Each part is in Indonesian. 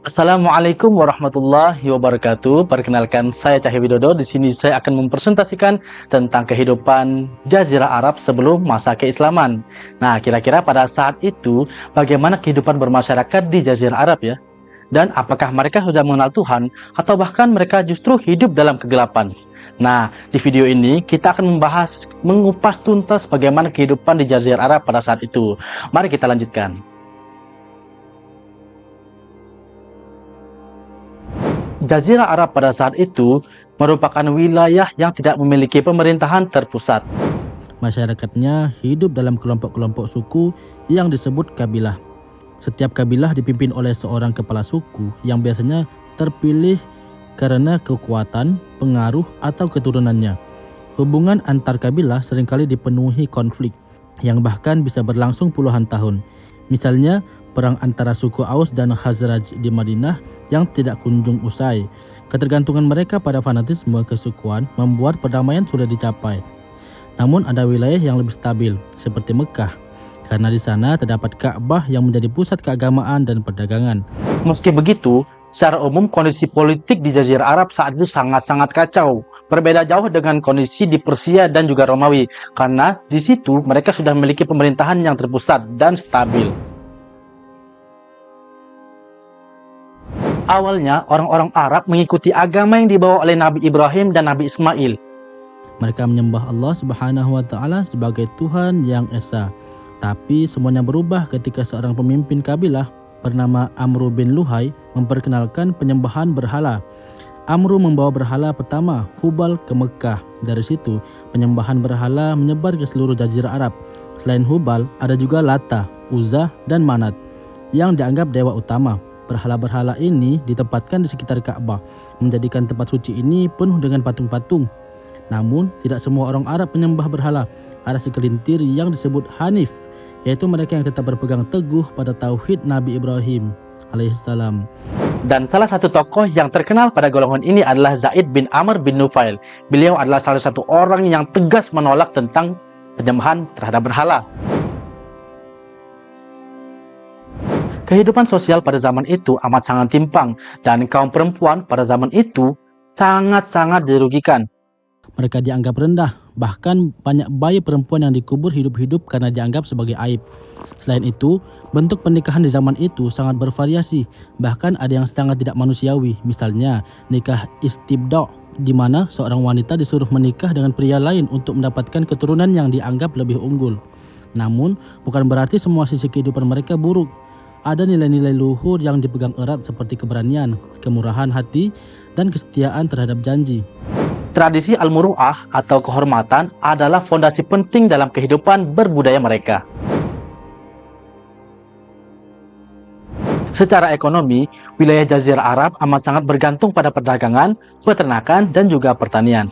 Assalamualaikum warahmatullahi wabarakatuh. Perkenalkan, saya Cahyo Widodo. Di sini saya akan mempresentasikan tentang kehidupan Jazirah Arab sebelum masa keislaman. Nah, kira-kira pada saat itu bagaimana kehidupan bermasyarakat di Jazirah Arab ya? Dan apakah mereka sudah mengenal Tuhan atau bahkan mereka justru hidup dalam kegelapan? Nah, di video ini kita akan mengupas tuntas bagaimana kehidupan di Jazirah Arab pada saat itu. Mari kita lanjutkan. Jazirah Arab pada saat itu merupakan wilayah yang tidak memiliki pemerintahan terpusat. Masyarakatnya hidup dalam kelompok-kelompok suku yang disebut kabilah. Setiap kabilah dipimpin oleh seorang kepala suku yang biasanya terpilih karena kekuatan, pengaruh, atau keturunannya. Hubungan antar kabilah seringkali dipenuhi konflik yang bahkan bisa berlangsung puluhan tahun. Misalnya, perang antara suku Aus dan Khazraj di Madinah yang tidak kunjung usai. Ketergantungan mereka pada fanatisme kesukuan membuat perdamaian sudah dicapai. Namun ada wilayah yang lebih stabil, seperti Mekah, karena di sana terdapat Ka'bah yang menjadi pusat keagamaan dan perdagangan. Meski begitu, secara umum kondisi politik di Jazirah Arab saat itu sangat-sangat kacau. Berbeda jauh dengan kondisi di Persia dan juga Romawi, karena di situ mereka sudah memiliki pemerintahan yang terpusat dan stabil. Awalnya, orang-orang Arab mengikuti agama yang dibawa oleh Nabi Ibrahim dan Nabi Ismail. Mereka menyembah Allah Subhanahu wa Ta'ala sebagai Tuhan yang Esa. Tapi semuanya berubah ketika seorang pemimpin kabilah bernama Amru bin Luhai memperkenalkan penyembahan berhala. Amru membawa berhala pertama, Hubal, ke Mekah. Dari situ, penyembahan berhala menyebar ke seluruh Jazirah Arab. Selain Hubal, ada juga Lata, Uzza, dan Manat yang dianggap dewa utama. Berhala-berhala ini ditempatkan di sekitar Ka'bah, menjadikan tempat suci ini penuh dengan patung-patung. Namun, tidak semua orang Arab menyembah berhala. Ada segelintir yang disebut Hanif, yaitu mereka yang tetap berpegang teguh pada tauhid Nabi Ibrahim alaihissalam. Dan salah satu tokoh yang terkenal pada golongan ini adalah Zaid bin Amr bin Nufail. Beliau adalah salah satu orang yang tegas menolak tentang penyembahan terhadap berhala. Kehidupan sosial pada zaman itu amat sangat timpang, dan kaum perempuan pada zaman itu sangat-sangat dirugikan. Mereka dianggap rendah, bahkan banyak bayi perempuan yang dikubur hidup-hidup karena dianggap sebagai aib. Selain itu, bentuk pernikahan di zaman itu sangat bervariasi, bahkan ada yang sangat tidak manusiawi. Misalnya, nikah istibda', di mana seorang wanita disuruh menikah dengan pria lain untuk mendapatkan keturunan yang dianggap lebih unggul. Namun, bukan berarti semua sisi kehidupan mereka buruk. Ada nilai-nilai luhur yang dipegang erat seperti keberanian, kemurahan hati, dan kesetiaan terhadap janji. Tradisi al-muru'ah atau kehormatan adalah fondasi penting dalam kehidupan berbudaya mereka. Secara ekonomi, wilayah Jazirah Arab amat sangat bergantung pada perdagangan, peternakan, dan juga pertanian.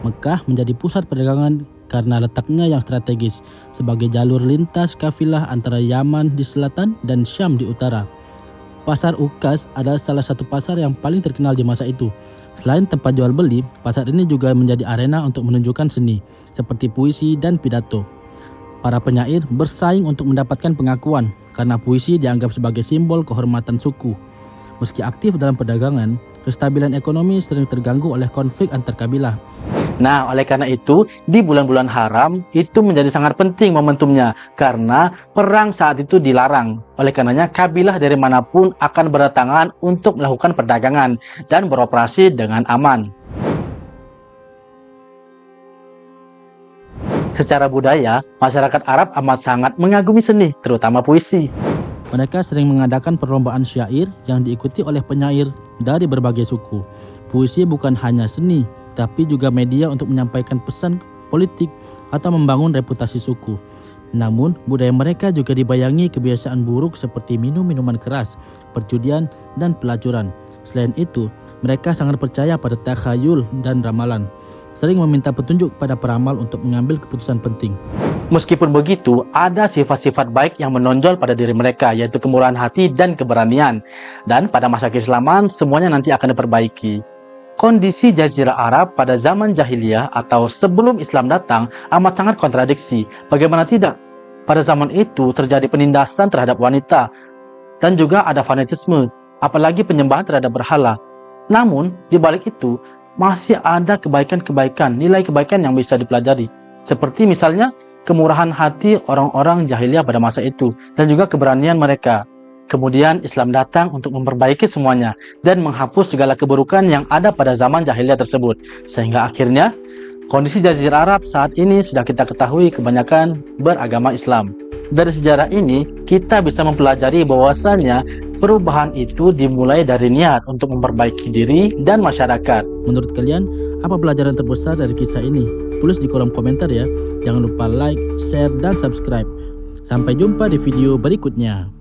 Mekah menjadi pusat perdagangan karena letaknya yang strategis sebagai jalur lintas kafilah antara Yaman di selatan dan Syam di utara. Pasar Ukaz adalah salah satu pasar yang paling terkenal di masa itu. Selain tempat jual beli, pasar ini juga menjadi arena untuk menunjukkan seni, seperti puisi dan pidato. Para penyair bersaing untuk mendapatkan pengakuan, karena puisi dianggap sebagai simbol kehormatan suku. Meski aktif dalam perdagangan, kestabilan ekonomi sering terganggu oleh konflik antar kabilah. Nah, oleh karena itu, di bulan-bulan haram, itu menjadi sangat penting momentumnya, karena perang saat itu dilarang. Oleh karenanya, kabilah dari manapun akan berdatangan untuk melakukan perdagangan dan beroperasi dengan aman. Secara budaya, masyarakat Arab amat sangat mengagumi seni, terutama puisi. Mereka sering mengadakan perlombaan syair yang diikuti oleh penyair dari berbagai suku. Puisi bukan hanya seni, tapi juga media untuk menyampaikan pesan politik atau membangun reputasi suku. Namun, budaya mereka juga dibayangi kebiasaan buruk seperti minum minuman keras, perjudian, dan pelacuran. Selain itu, mereka sangat percaya pada takhayul dan ramalan, sering meminta petunjuk pada peramal untuk mengambil keputusan penting. Meskipun begitu, ada sifat-sifat baik yang menonjol pada diri mereka, yaitu kemurahan hati dan keberanian. Dan pada masa keislaman, semuanya nanti akan diperbaiki. Kondisi Jazirah Arab pada zaman jahiliyah atau sebelum Islam datang amat sangat kontradiksi. Bagaimana tidak? Pada zaman itu terjadi penindasan terhadap wanita, dan juga ada fanatisme. apalagi penyembahan terhadap berhala. Namun, di balik itu, masih ada kebaikan-kebaikan, nilai kebaikan yang bisa dipelajari. Seperti misalnya, kemurahan hati orang-orang jahiliyah pada masa itu, dan juga keberanian mereka. Kemudian Islam datang untuk memperbaiki semuanya dan menghapus segala keburukan yang ada pada zaman jahiliyah tersebut. Sehingga akhirnya kondisi Jazirah Arab saat ini sudah kita ketahui kebanyakan beragama Islam. Dari sejarah ini kita bisa mempelajari bahwasannya perubahan itu dimulai dari niat untuk memperbaiki diri dan masyarakat. Menurut kalian, apa pelajaran terbesar dari kisah ini? Tulis di kolom komentar ya. Jangan lupa like, share, dan subscribe. Sampai jumpa di video berikutnya.